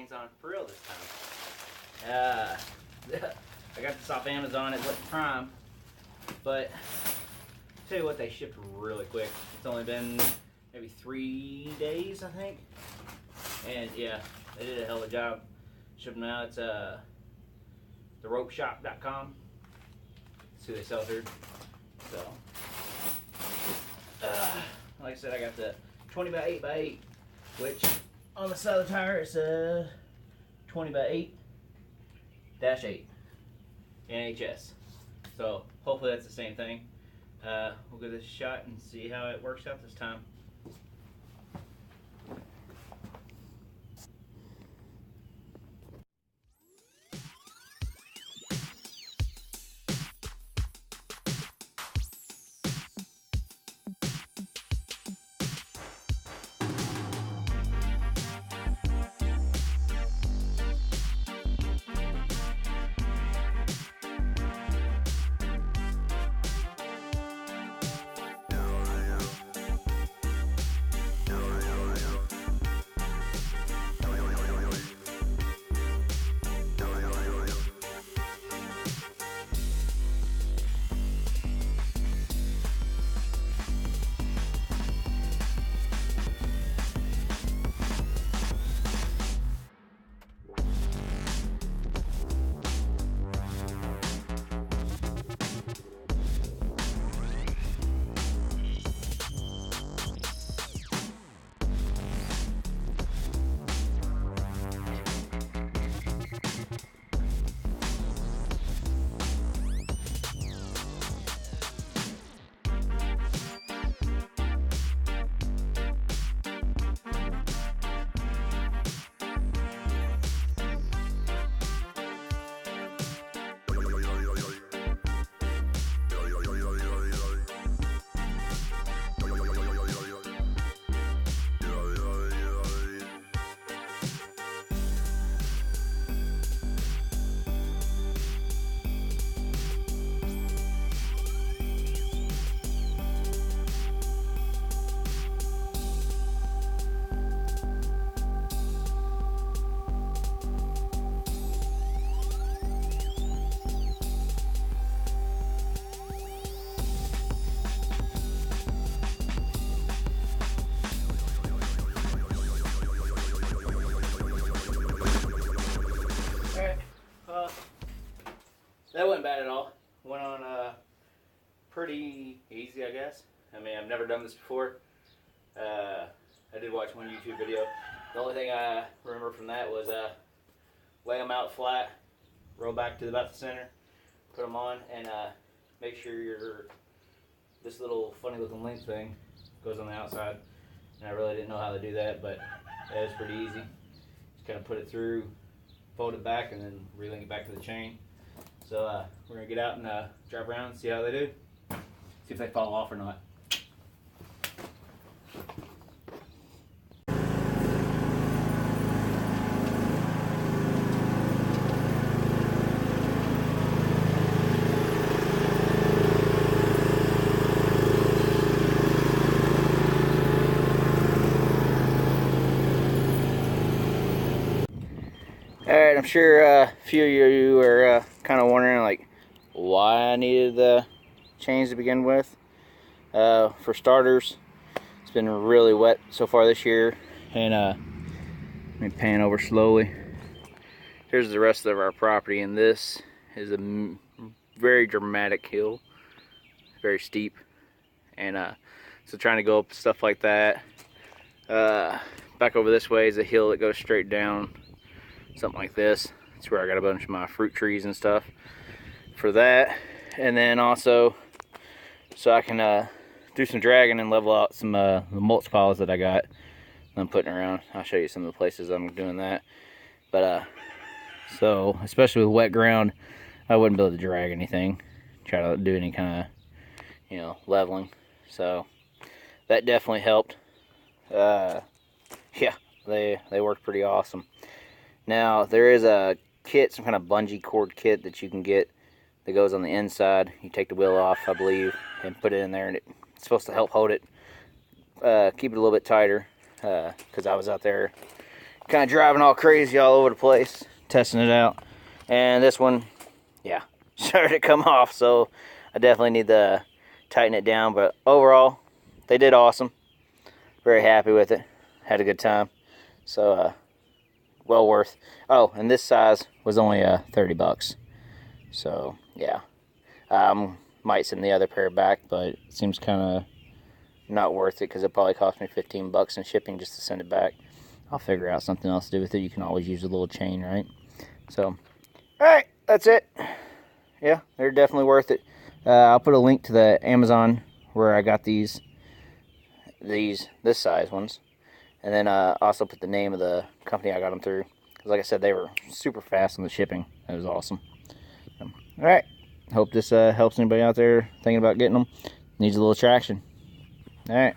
things on for real this time. I got this off Amazon. It wasn't Prime, but tell you what, they shipped really quick. It's only been maybe 3 days, I think. And yeah, they did a hell of a job shipping them out. It's theropeshop.com. That's who they sell through. So, like I said, I got the 20 by 8 by 8, which on the side of the tire it's 20 by 8-8 NHS. So hopefully that's the same thing. We'll give this a shot and see how it works out this time. That wasn't bad at all. Went on pretty easy, I guess. I mean, I've never done this before. I did watch one YouTube video. The only thing I remember from that was lay them out flat, roll back to about the center, put them on, and make sure this little funny looking link thing goes on the outside. And I really didn't know how to do that, but it was pretty easy. Just kind of put it through, fold it back, and then relink it back to the chain. So we're going to get out and drive around and see how they do. See if they fall off or not. Alright, I'm sure a few of you are kind of wondering like why I needed the chains to begin with. For starters, it's been really wet so far this year, and let me pan over slowly. Here's the rest of our property, and this is a very dramatic hill, very steep, and so trying to go up stuff like that. Back over this way is a hill that goes straight down. Something like this. That's where I got a bunch of my fruit trees and stuff for that. And then also so I can do some dragging and level out some the mulch piles that I got I'm putting around. I'll show you some of the places I'm doing that. But so especially with wet ground, I wouldn't be able to drag anything, try to do any kind of, you know, leveling. So that definitely helped. Yeah, they worked pretty awesome. Now, there is a kit, some kind of bungee cord kit that you can get that goes on the inside. You take the wheel off, I believe, and put it in there, and it's supposed to help hold it, keep it a little bit tighter, because I was out there, kind of driving all crazy all over the place, testing it out. And this one, yeah, started to come off, so I definitely need to tighten it down. But overall, they did awesome. Very happy with it. Had a good time. So, well worth. Oh, and this size was only 30 bucks. So, yeah. Might send the other pair back, but it seems kind of not worth it because it probably cost me 15 bucks in shipping just to send it back. I'll figure out something else to do with it. You can always use a little chain, right? So, alright, that's it. Yeah, they're definitely worth it. I'll put a link to the Amazon where I got this size ones. And then also put the name of the company I got them through. Because like I said, they were super fast on the shipping. It was awesome. Alright, hope this helps anybody out there thinking about getting them. Needs a little traction. Alright.